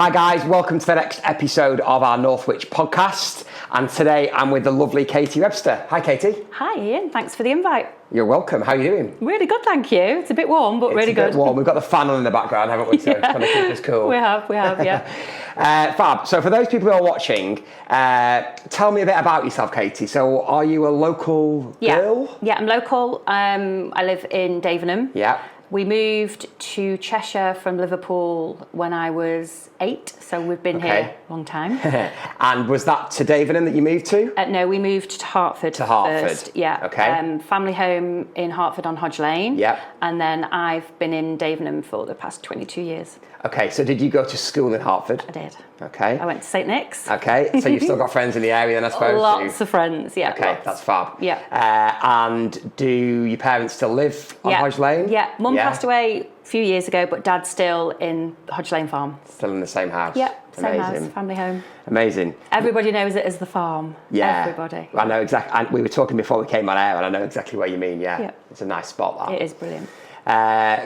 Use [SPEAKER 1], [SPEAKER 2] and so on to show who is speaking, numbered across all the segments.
[SPEAKER 1] Hi guys, welcome to the next episode of our Northwich Podcast. And today I'm with the lovely Katie Webster. Hi Katie.
[SPEAKER 2] Hi Ian, thanks for the invite.
[SPEAKER 1] You're welcome. How are you doing?
[SPEAKER 2] Really good, thank you. It's a bit warm, but really good.
[SPEAKER 1] It's a bit warm. We've got the fan on in the background, haven't we? So it's kind of keep us cool.
[SPEAKER 2] We have, yeah.
[SPEAKER 1] Fab. So for those people who are watching, tell me a bit about yourself, Katie. So are you a local girl?
[SPEAKER 2] Yeah, I'm local. I live in Davenham.
[SPEAKER 1] Yeah.
[SPEAKER 2] We moved to Cheshire from Liverpool when I was 8, so we've been here a long time.
[SPEAKER 1] And was that to Davenham that you moved to?
[SPEAKER 2] No, we moved to Hertford.
[SPEAKER 1] To Hertford.
[SPEAKER 2] First. Yeah.
[SPEAKER 1] Okay.
[SPEAKER 2] Family home in Hertford on Hodge Lane.
[SPEAKER 1] Yep.
[SPEAKER 2] And then I've been in Davenham for the past 22 years.
[SPEAKER 1] Okay, so did you go to school in Hertford?
[SPEAKER 2] I did.
[SPEAKER 1] Okay.
[SPEAKER 2] I went to St Nick's.
[SPEAKER 1] Okay, so you've still got friends in the area then, I suppose?
[SPEAKER 2] Lots of friends, yeah.
[SPEAKER 1] Okay,
[SPEAKER 2] lots.
[SPEAKER 1] that's fab.
[SPEAKER 2] Yeah.
[SPEAKER 1] And do your parents still live on Hodge Lane?
[SPEAKER 2] Yeah, Mum passed away a few years ago, but Dad's still in Hodge Lane Farm.
[SPEAKER 1] Still in the same house?
[SPEAKER 2] Yeah, same
[SPEAKER 1] Amazing.
[SPEAKER 2] house, family home.
[SPEAKER 1] Amazing.
[SPEAKER 2] Everybody knows it as the farm.
[SPEAKER 1] Yeah.
[SPEAKER 2] Everybody.
[SPEAKER 1] I know exactly. And we were talking before we came on air, and I know exactly what you mean, yeah. It's a nice spot, that.
[SPEAKER 2] It is brilliant.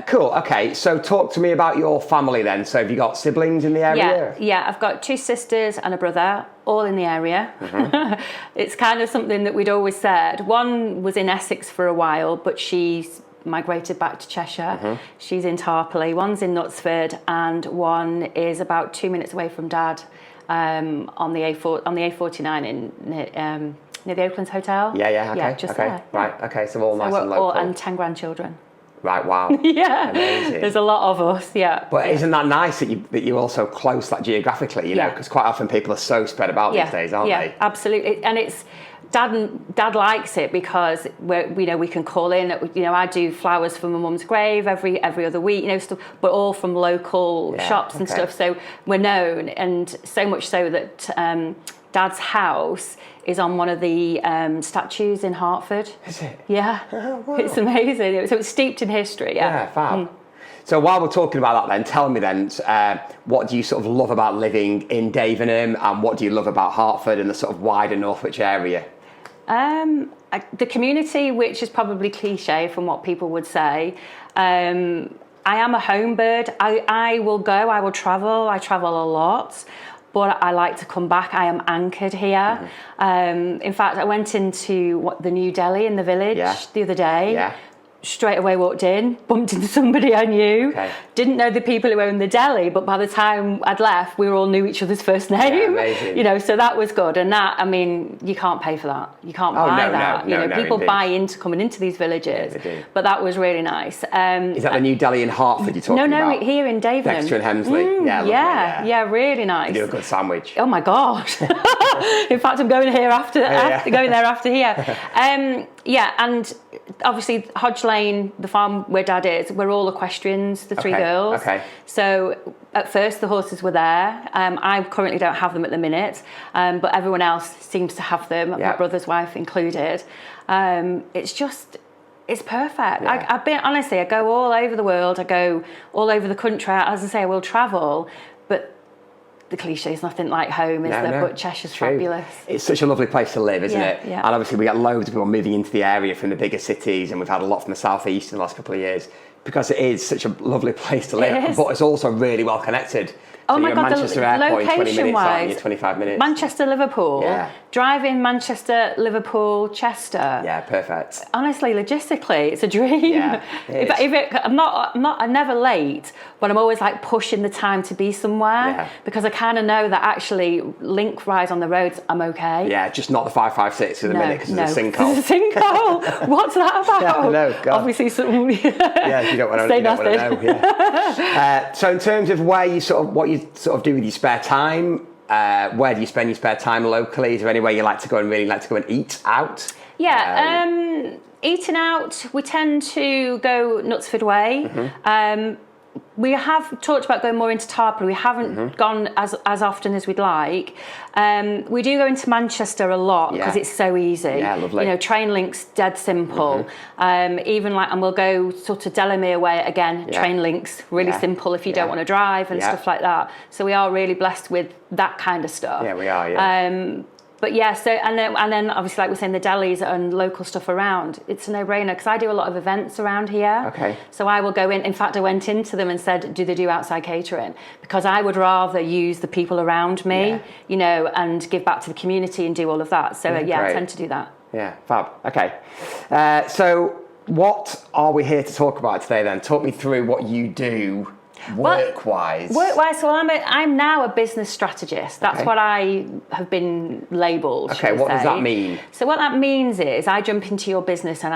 [SPEAKER 1] Cool, okay, so talk to me about your family then. So have you got siblings in the area?
[SPEAKER 2] Yeah, I've got 2 sisters and a brother, all in the area. Mm-hmm. It's kind of something that we'd always said. One was in Essex for a while, but she's migrated back to Cheshire. Mm-hmm. She's in Tarpley, one's in Knutsford, and one is about 2 minutes away from Dad on the A49 near the Oaklands Hotel.
[SPEAKER 1] Yeah, okay.
[SPEAKER 2] Yeah, just there.
[SPEAKER 1] Right, okay, so all nice and local.
[SPEAKER 2] And 10 grandchildren.
[SPEAKER 1] Right, wow.
[SPEAKER 2] Yeah,
[SPEAKER 1] amazing.
[SPEAKER 2] There's a lot of us, yeah.
[SPEAKER 1] But isn't that nice that you're also close, like geographically, you know? Because quite often people are so spread about these days, aren't they?
[SPEAKER 2] Yeah, absolutely. And it's Dad likes it because we can call in. I do flowers for my mum's grave every other week, stuff, but all from local shops and stuff. So we're known, and so much so that Dad's house is on one of the statues in Hertford.
[SPEAKER 1] Is it?
[SPEAKER 2] Yeah.
[SPEAKER 1] Oh, wow.
[SPEAKER 2] It's amazing. So it's steeped in history,
[SPEAKER 1] Yeah, fab. So while we're talking about that then, tell me then, what do you sort of love about living in Davenham, and what do you love about Hertford and the sort of wider Northwich area?
[SPEAKER 2] The community, which is probably cliche from what people would say. I am a home bird. I will travel. I travel a lot. But I like to come back. I am anchored here. Mm-hmm. In fact, I went into the new deli in the village the other day. Yeah. Straight away walked in, bumped into somebody I knew. Okay. Didn't know the people who owned the deli, but by the time I'd left, we all knew each other's first name.
[SPEAKER 1] Yeah, amazing.
[SPEAKER 2] So that was good. And that, you can't pay for that. You can't buy that. People
[SPEAKER 1] indeed.
[SPEAKER 2] buy into coming into these villages. Yeah, they do. But that was really nice. Is
[SPEAKER 1] that the new deli in Hertford you're talking about?
[SPEAKER 2] No, here in Davenham.
[SPEAKER 1] Dexter and Hemsley.
[SPEAKER 2] Yeah, really nice.
[SPEAKER 1] You do a good sandwich.
[SPEAKER 2] Oh my God. In fact, I'm going here going there after here. And obviously Hodge Lane, the farm where Dad is, we're all equestrians, the 3 girls. Okay. So at first the horses were there. I currently don't have them at the minute, but everyone else seems to have them, my brother's wife included. It's perfect. Yeah. I go all over the world. I go all over the country. As I say, I will travel, but the cliche is nothing like home, is there? But Cheshire's fabulous.
[SPEAKER 1] It's such a lovely place to live, isn't it?
[SPEAKER 2] Yeah.
[SPEAKER 1] And obviously we get loads of people moving into the area from the bigger cities, and we've had a lot from the southeast in the last couple of years, because it is such a lovely place to live. But it's also really well connected.
[SPEAKER 2] Oh
[SPEAKER 1] so
[SPEAKER 2] my
[SPEAKER 1] you're
[SPEAKER 2] God,
[SPEAKER 1] Manchester Airport in 20 minutes, aren't you? 25 minutes.
[SPEAKER 2] Manchester, Liverpool. Yeah. Driving Manchester, Liverpool, Chester.
[SPEAKER 1] Yeah, perfect.
[SPEAKER 2] Honestly, logistically, it's a dream. Yeah, I'm never late, but I'm always like pushing the time to be somewhere because I kind of know that actually link-wise on the roads, I'm okay.
[SPEAKER 1] Yeah, just not the 556 at the minute because there's a sinkhole.
[SPEAKER 2] There's a sinkhole. What's that about?
[SPEAKER 1] Yeah, I know, God.
[SPEAKER 2] Obviously, something.
[SPEAKER 1] You don't want to know. Yeah. So in terms of what you sort of do with your spare time, where do you spend your spare time locally? Is there anywhere you like to go and eat out?
[SPEAKER 2] Yeah, eating out, we tend to go Knutsford way. Mm-hmm. We have talked about going more into Tarpley. We haven't gone as often as we'd like. We do go into Manchester a lot because it's so easy.
[SPEAKER 1] Yeah, lovely.
[SPEAKER 2] Train links, dead simple. And we'll go sort of Delamere way again. Yeah. Train links, really simple if you don't want to drive and stuff like that. So we are really blessed with that kind of stuff.
[SPEAKER 1] Yeah, we are. Yeah.
[SPEAKER 2] But yeah, so and then obviously, like we're saying, the delis and local stuff around, it's a no-brainer because I do a lot of events around here.
[SPEAKER 1] Okay.
[SPEAKER 2] So I will go in. In fact, I went into them and said, do they do outside catering? Because I would rather use the people around me, you know, and give back to the community and do all of that. So I tend to do that.
[SPEAKER 1] Yeah, fab. Okay. So what are we here to talk about today then? Talk me through what you do work-wise.
[SPEAKER 2] Work-wise, so I'm now a business strategist. That's what I have been labelled.
[SPEAKER 1] Okay, what does that mean?
[SPEAKER 2] So what that means is I jump into your business and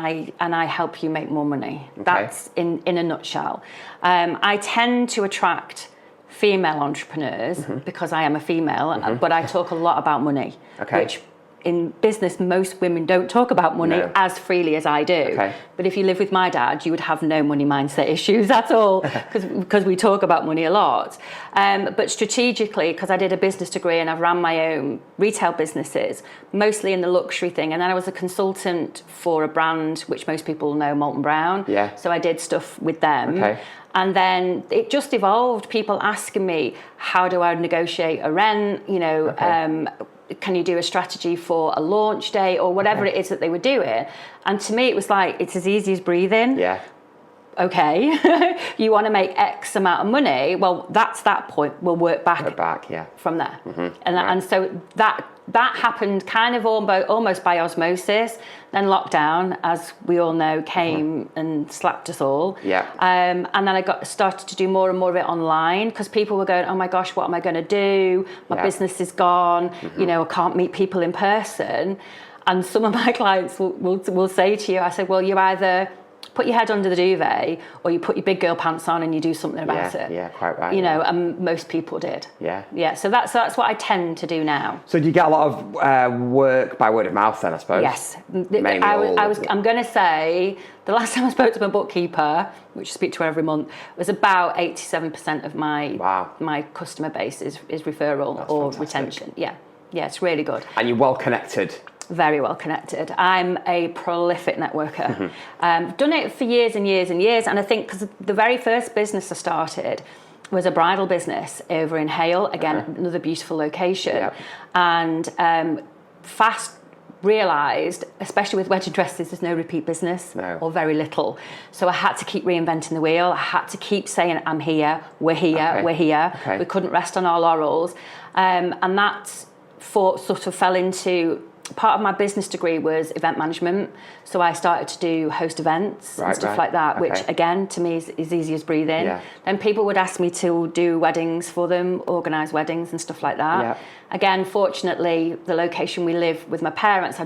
[SPEAKER 2] I help you make more money. Okay. That's in a nutshell. I tend to attract female entrepreneurs because I am a female, but I talk a lot about money, which in business, most women don't talk about money as freely as I do. Okay. But if you live with my dad, you would have no money mindset issues at all because we talk about money a lot. But strategically, because I did a business degree and I've ran my own retail businesses, mostly in the luxury thing. And then I was a consultant for a brand, which most people know, Molton Brown. Yeah. So I did stuff with them. Okay. And then it just evolved. People asking me, how do I negotiate a rent? You know, can you do a strategy for a launch day or whatever it is that they were doing? And to me, it was like, it's as easy as breathing. Yeah. Okay. You want to make X amount of money. Well, that's that point. We'll work back from there. And so that happened kind of almost by osmosis. Then lockdown, as we all know, came and slapped us all. Yeah. And then I started to do more and more of it online because people were going, oh my gosh, what am I going to do? My business is gone. You know, I can't meet people in person. And some of my clients will say to you, I said, well, you either put your head under the duvet or you put your big girl pants on and you do something about it. Yeah, quite right. You know, and most people did. Yeah. Yeah, so that's what I tend to do now. So do you get a lot of work by word of mouth then, I suppose? Yes. I'm going to say the last time I spoke to my bookkeeper, which I speak to her every month, was about 87% of my customer base is referral or fantastic. Retention. Yeah. Yeah, it's really good. And you're well connected. Very well connected. I'm a prolific networker. Done it for years and years and years. And I think because the very first business I started was a bridal business over in Hale. Again, another beautiful location. Yep. And fast realised, especially with wedding dresses, there's no repeat business or very little. So I had to keep reinventing the wheel. I had to keep saying, I'm here, we're here, we're here. We couldn't rest on our laurels. And that sort of fell into... Part of my business degree was event management, so I started to do host events and stuff like that, which again to me is easy as breathing. Yeah. Then people would ask me to do weddings for them, organise weddings and stuff like that. Yeah. Again, fortunately, the location we live with my parents,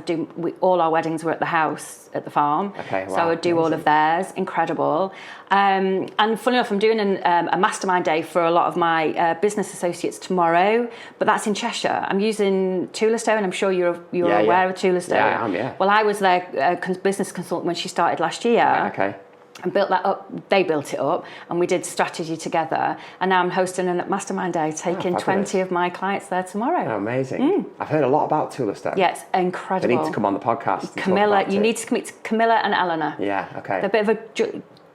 [SPEAKER 2] all our weddings were at the house at the farm, so I would do all of theirs. Incredible. And funny enough, I'm doing a mastermind day for a lot of my business associates tomorrow, but that's in Cheshire. I'm using Toolestone. I'm sure you're aware of Toolestone. Yeah, I am, yeah. Well, I was their business consultant when she started last year. And built that up. They built it up, and we did strategy together. And now I'm hosting a mastermind day, taking 20 of my clients there tomorrow. Oh, amazing! I've heard a lot about Toolestone. Yeah, it's incredible. They need to come on the podcast. Camilla, you need to meet Camilla and Eleanor. Yeah, okay. They're a bit of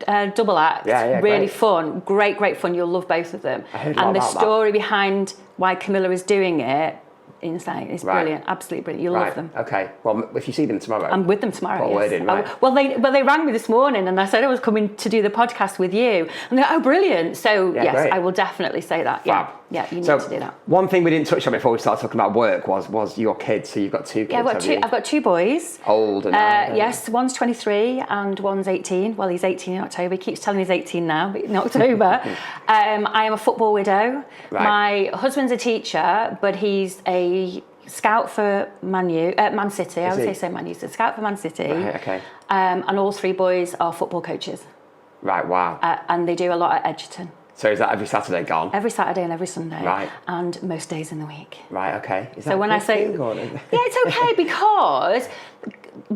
[SPEAKER 2] a double act. Yeah, really fun. Great fun. You'll love both of them. I heard a lot about that. And the story behind why Camilla is doing it. Insane. It's brilliant. Absolutely brilliant. You'll love them. Okay. Well, if you see them tomorrow. I'm with them tomorrow. Put a word in, right? Well, they rang me this morning and I said I was coming to do the podcast with you. And they're like, oh, brilliant. So, yes, great. I will definitely say that. Yeah. Yeah, you need to do that. One thing we didn't touch on before we started talking about work was your kids. So you've got two kids. Yeah, I've got two boys. Older now. Yes, one's 23 and one's 18. Well, he's 18 in October. He keeps telling me he's 18 now, but in October. I am a football widow. Right. My husband's a teacher, but he's a scout for Man City. I would say Man U. So scout for Man City. Right, okay. And all three boys are football coaches. Right, wow. And they do a lot at Edgerton. So is that every Saturday gone? Every Saturday and every Sunday. Right. And most days in the week. Right, okay. Is that so when I say... Yeah, it's okay because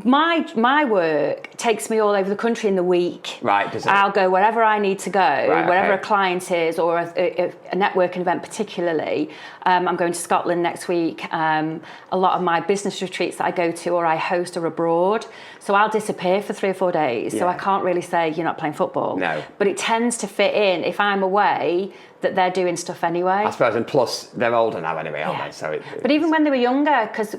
[SPEAKER 2] my work takes me all over the country in the week. Right, does it? I'll go wherever I need to go, wherever a client is or a networking event particularly. I'm going to Scotland next week. A lot of my business retreats that I go to or I host are abroad. So I'll disappear for 3 or 4 days. Yeah. So I can't really say you're not playing football. No. But it tends to fit in. If I'm way that they're doing stuff anyway.
[SPEAKER 1] I suppose, and plus they're older now anyway, aren't they? So
[SPEAKER 2] but even when they were younger, because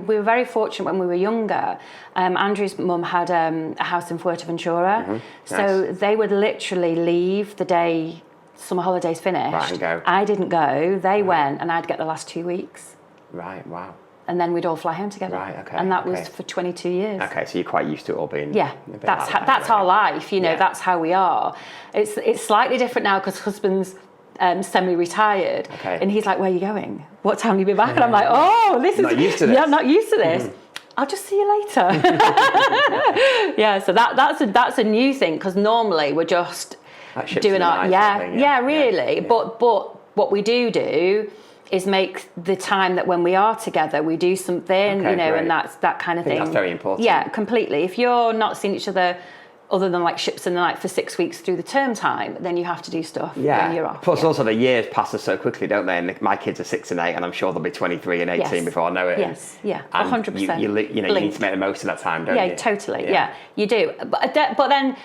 [SPEAKER 2] we were very fortunate when we were younger, Andrew's mum had a house in Fuerteventura, so they would literally leave the day summer holidays finished.
[SPEAKER 1] Right, and go.
[SPEAKER 2] I didn't go, they went, and I'd get the last 2 weeks.
[SPEAKER 1] Right, wow.
[SPEAKER 2] And then we'd all fly home together.
[SPEAKER 1] Right, okay.
[SPEAKER 2] And that was for 22 years.
[SPEAKER 1] Okay, so you're quite used to it all being...
[SPEAKER 2] Yeah, that's our life, you know, that's how we are. It's slightly different now because husband's semi-retired.
[SPEAKER 1] Okay.
[SPEAKER 2] And he's like, where are you going? What time will you be back? And I'm like, oh, this is...
[SPEAKER 1] Not used to this.
[SPEAKER 2] Yeah, I'm not used to this. I'll just see you later. Yeah, so that's a new thing because normally we're just doing our... Really. But what we do is make the time that when we are together, we do something, you know, and that's that kind of thing.
[SPEAKER 1] That's very important.
[SPEAKER 2] Yeah, completely. If you're not seeing each other other than like ships in the night for 6 weeks through the term time, then you have to do stuff when you're off.
[SPEAKER 1] Plus also the years pass us so quickly, don't they? And my kids are 6 and 8 and I'm sure they'll be 23 and 18 before I know it.
[SPEAKER 2] Yes, yeah,
[SPEAKER 1] and
[SPEAKER 2] 100%.
[SPEAKER 1] You need to make the most of that time, don't you?
[SPEAKER 2] Yeah, totally, yeah, you do. But then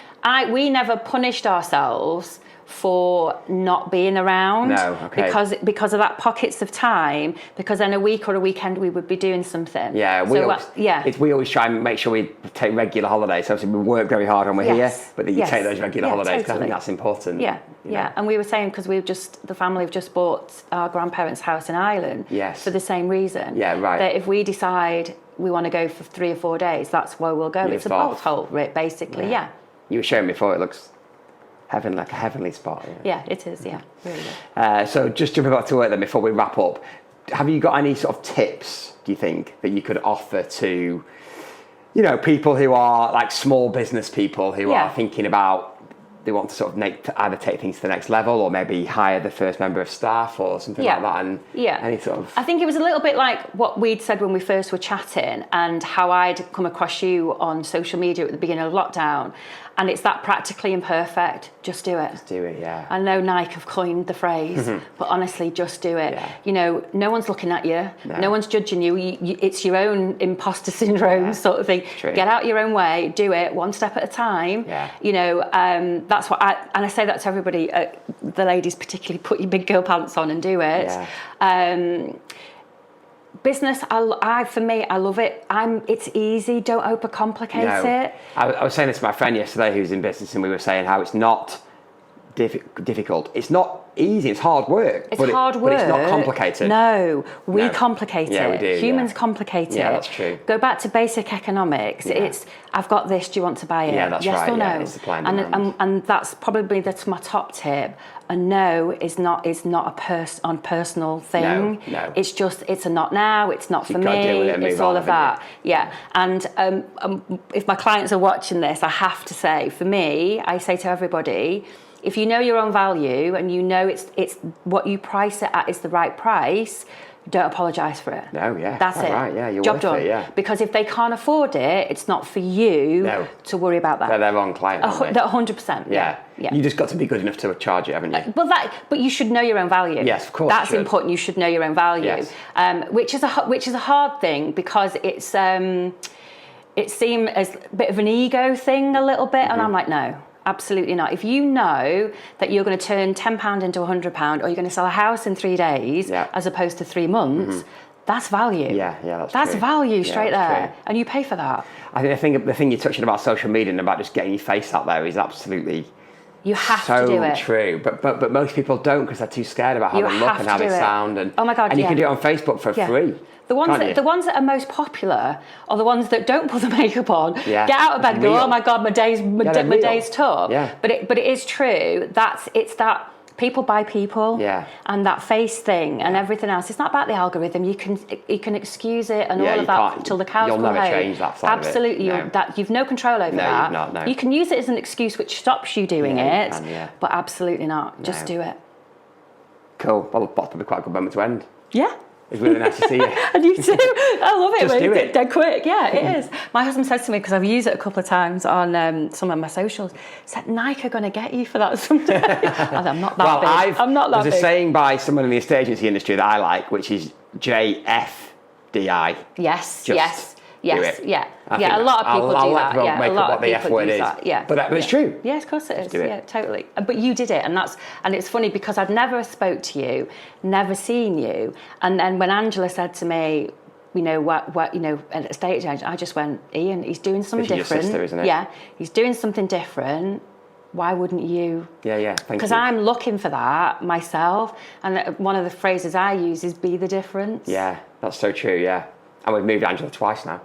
[SPEAKER 2] we never punished ourselves for not being around because of that pockets of time, because then a week or a weekend we would be doing something.
[SPEAKER 1] We always try and make sure we take regular holidays. So obviously we work very hard when we're here, but then you take those regular holidays because I think that's important.
[SPEAKER 2] And we were saying because the family have just bought our grandparents' house in Ireland for the same reason. That if we decide we want to go for 3 or 4 days, that's where we'll go. It's a bolt hole, basically.
[SPEAKER 1] You were showing me before, it looks like a heavenly spot.
[SPEAKER 2] Yeah, it is. Yeah, really.
[SPEAKER 1] So just jumping back to work then before we wrap up, have you got any sort of tips, do you think, that you could offer to, you know, people who are like small business people who are thinking about, they want to sort of either take things to the next level or maybe hire the first member of staff or something like that, and any sort of...
[SPEAKER 2] I think it was a little bit like what we'd said when we first were chatting and how I'd come across you on social media at the beginning of lockdown. And it's that practically imperfect. Just do it.
[SPEAKER 1] Just do it, yeah.
[SPEAKER 2] I know Nike have coined the phrase, but honestly, just do it. Yeah. You know, no one's looking at you. No one's judging you. It's your own imposter syndrome sort of thing. True. Get out your own way. Do it one step at a time. Yeah. You know, that's what I say that to everybody. The ladies particularly, put your big girl pants on and do it. Yeah. Business, for me, I love it. It's easy. Don't overcomplicate it.
[SPEAKER 1] I was saying this to my friend yesterday who's in business, and we were saying how it's not difficult. It's not easy. It's hard work. It's hard work. But it's not complicated.
[SPEAKER 2] No, we complicate it.
[SPEAKER 1] Yeah, we do.
[SPEAKER 2] Humans complicate it.
[SPEAKER 1] Yeah, that's true.
[SPEAKER 2] Go back to basic economics. Yeah. It's, I've got this. Do you want to buy it?
[SPEAKER 1] Yeah, that's
[SPEAKER 2] yes
[SPEAKER 1] right.
[SPEAKER 2] or no?
[SPEAKER 1] Yeah, it's supply and demand.
[SPEAKER 2] And that's probably my top tip. A no is not a personal thing.
[SPEAKER 1] No.
[SPEAKER 2] It's just, it's a not now. It's not for me. It's all of that. Yeah. And if my clients are watching this, I have to say, for me, I say to everybody, if you know your own value and you know it's what you price it at is the right price, don't apologise for it.
[SPEAKER 1] No, yeah.
[SPEAKER 2] That's it.
[SPEAKER 1] Right, yeah, you're
[SPEAKER 2] job
[SPEAKER 1] worth
[SPEAKER 2] done.
[SPEAKER 1] it, yeah.
[SPEAKER 2] Because if they can't afford it, it's not for you to worry about that.
[SPEAKER 1] They're their own client, aren't they?
[SPEAKER 2] 100%. Yeah.
[SPEAKER 1] You just got to be good enough to charge it, haven't you?
[SPEAKER 2] But you should know your own value.
[SPEAKER 1] Yes, of course.
[SPEAKER 2] That's important. You should know your own value, which is a hard thing because it's it seems as a bit of an ego thing a little bit, and I'm like, no. Absolutely not. If you know that you're going to turn £10 into £100 or you're going to sell a house in 3 days as opposed to 3 months, that's value.
[SPEAKER 1] Yeah,
[SPEAKER 2] that's
[SPEAKER 1] true.
[SPEAKER 2] Value straight there.
[SPEAKER 1] True.
[SPEAKER 2] And you pay for that.
[SPEAKER 1] I think the thing you're touching about social media and about just getting your face out there is absolutely
[SPEAKER 2] you have to do it.
[SPEAKER 1] So true. But most people don't because they're too scared about how they look and how they sound. And,
[SPEAKER 2] oh my God,
[SPEAKER 1] and you can do it on Facebook for free. The
[SPEAKER 2] ones that are most popular are the ones that don't put the makeup on. Yeah. Get out of bed, and go, oh my God, my day's tough. Yeah. But it is true. It's that people buy people. Yeah. And that face thing and everything else. It's not about the algorithm. You can excuse it and all of that till the cows come home.
[SPEAKER 1] You'll never change that side
[SPEAKER 2] Absolutely.
[SPEAKER 1] of it.
[SPEAKER 2] You've no control over that.
[SPEAKER 1] No, you've not. No.
[SPEAKER 2] You can use it as an excuse which stops you doing it. But absolutely not.
[SPEAKER 1] No.
[SPEAKER 2] Just do it.
[SPEAKER 1] Cool. Well, that's probably quite a good moment to end.
[SPEAKER 2] Yeah.
[SPEAKER 1] It's really nice to see you.
[SPEAKER 2] And you too. I love it.
[SPEAKER 1] Just do it.
[SPEAKER 2] Dead quick. Yeah, it is. My husband says to me, because I've used it a couple of times on some of my socials, said, Nike are going to get you for that someday. I'm not that big. I'm not that big.
[SPEAKER 1] There's a saying by someone in the estate agency industry that I like, which is JFDI.
[SPEAKER 2] Yes. Yes,
[SPEAKER 1] do it.
[SPEAKER 2] yeah.
[SPEAKER 1] I
[SPEAKER 2] Yeah,
[SPEAKER 1] think
[SPEAKER 2] a lot of people
[SPEAKER 1] I'll
[SPEAKER 2] do
[SPEAKER 1] let
[SPEAKER 2] that.
[SPEAKER 1] people
[SPEAKER 2] Yeah,
[SPEAKER 1] make
[SPEAKER 2] a lot
[SPEAKER 1] up what
[SPEAKER 2] of
[SPEAKER 1] the F
[SPEAKER 2] people
[SPEAKER 1] word
[SPEAKER 2] do
[SPEAKER 1] is.
[SPEAKER 2] that. Yeah.
[SPEAKER 1] But it's true.
[SPEAKER 2] Yes, of course it is.
[SPEAKER 1] do it.
[SPEAKER 2] Yeah, totally. But you did it, and it's funny because I'd never spoke to you, never seen you, and then when Angela said to me, you know, what you know, at a stage, I just went, Ian, he's doing something
[SPEAKER 1] This is your
[SPEAKER 2] different.
[SPEAKER 1] sister, isn't it?
[SPEAKER 2] Yeah, he's doing something different. Why wouldn't you?
[SPEAKER 1] Yeah. Thank you.
[SPEAKER 2] Because I'm looking for that myself, and one of the phrases I use is "be the difference."
[SPEAKER 1] Yeah, that's so true. Yeah. And we've moved Angela twice now.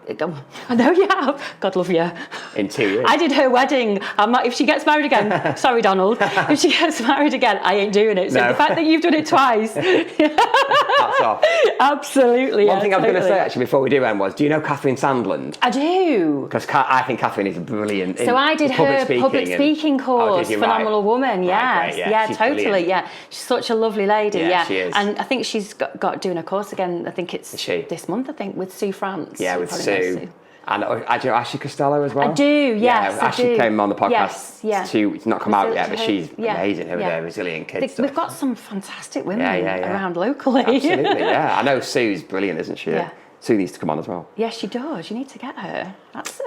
[SPEAKER 2] I know you have. God love you.
[SPEAKER 1] In 2 years.
[SPEAKER 2] I did her wedding. I'm not, if she gets married again, sorry, Donald. If she gets married again, I ain't doing it. So
[SPEAKER 1] No.
[SPEAKER 2] the fact that you've done it twice.
[SPEAKER 1] Hats off.
[SPEAKER 2] Absolutely.
[SPEAKER 1] One thing I was going to say actually before we do end was, do you know Catherine Sandland?
[SPEAKER 2] I do.
[SPEAKER 1] Because I think Catherine is brilliant.
[SPEAKER 2] So I did her public speaking course, phenomenal woman, yes.
[SPEAKER 1] Right,
[SPEAKER 2] yeah,
[SPEAKER 1] she's
[SPEAKER 2] totally,
[SPEAKER 1] brilliant.
[SPEAKER 2] yeah. She's such a lovely lady,
[SPEAKER 1] Yeah, she is.
[SPEAKER 2] And I think she's got doing a course again, I think it's this month, I think, with Sue France.
[SPEAKER 1] Yeah, with Sue. And do you know Ashley Costello as well?
[SPEAKER 2] I do, yes, I
[SPEAKER 1] Ashley
[SPEAKER 2] do.
[SPEAKER 1] came on the podcast.
[SPEAKER 2] Yes, yeah.
[SPEAKER 1] It's not come out yet, but she's amazing over there, resilient kids.
[SPEAKER 2] We've got some fantastic women around locally.
[SPEAKER 1] Absolutely, yeah. I know Sue's brilliant, isn't she?
[SPEAKER 2] Yeah.
[SPEAKER 1] Sue needs to come on as well.
[SPEAKER 2] Yes, she does. You need to get her. That's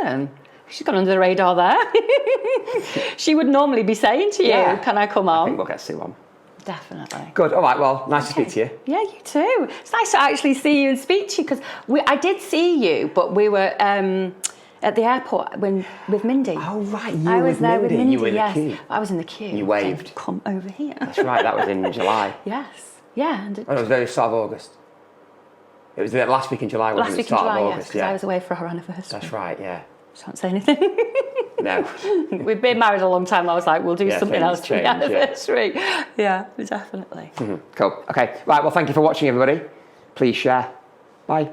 [SPEAKER 2] she's gone under the radar there. She would normally be saying to you, can I come on?
[SPEAKER 1] I think we'll get Sue on.
[SPEAKER 2] Definitely.
[SPEAKER 1] Good. All right. Well, nice to speak to you.
[SPEAKER 2] Yeah, you too. It's nice to actually see you and speak to you because I did see you, but we were at the airport with Mindy.
[SPEAKER 1] Oh right,
[SPEAKER 2] I was there with Mindy.
[SPEAKER 1] You were in the queue.
[SPEAKER 2] I was in the queue.
[SPEAKER 1] You waved.
[SPEAKER 2] So, come over here.
[SPEAKER 1] That's right. That was in July.
[SPEAKER 2] Yes. Yeah. And
[SPEAKER 1] it was the start of August. It was the last week in July. Wasn't
[SPEAKER 2] last
[SPEAKER 1] it?
[SPEAKER 2] week in
[SPEAKER 1] Start
[SPEAKER 2] July,
[SPEAKER 1] of
[SPEAKER 2] yes,
[SPEAKER 1] August,
[SPEAKER 2] because I was away for her anniversary.
[SPEAKER 1] That's right. Yeah.
[SPEAKER 2] Just can't say anything.
[SPEAKER 1] No.
[SPEAKER 2] We've been married a long time. I was like, we'll do something else for the
[SPEAKER 1] change,
[SPEAKER 2] anniversary. Yeah, definitely.
[SPEAKER 1] Cool. Okay. Right. Well, thank you for watching, everybody. Please share. Bye.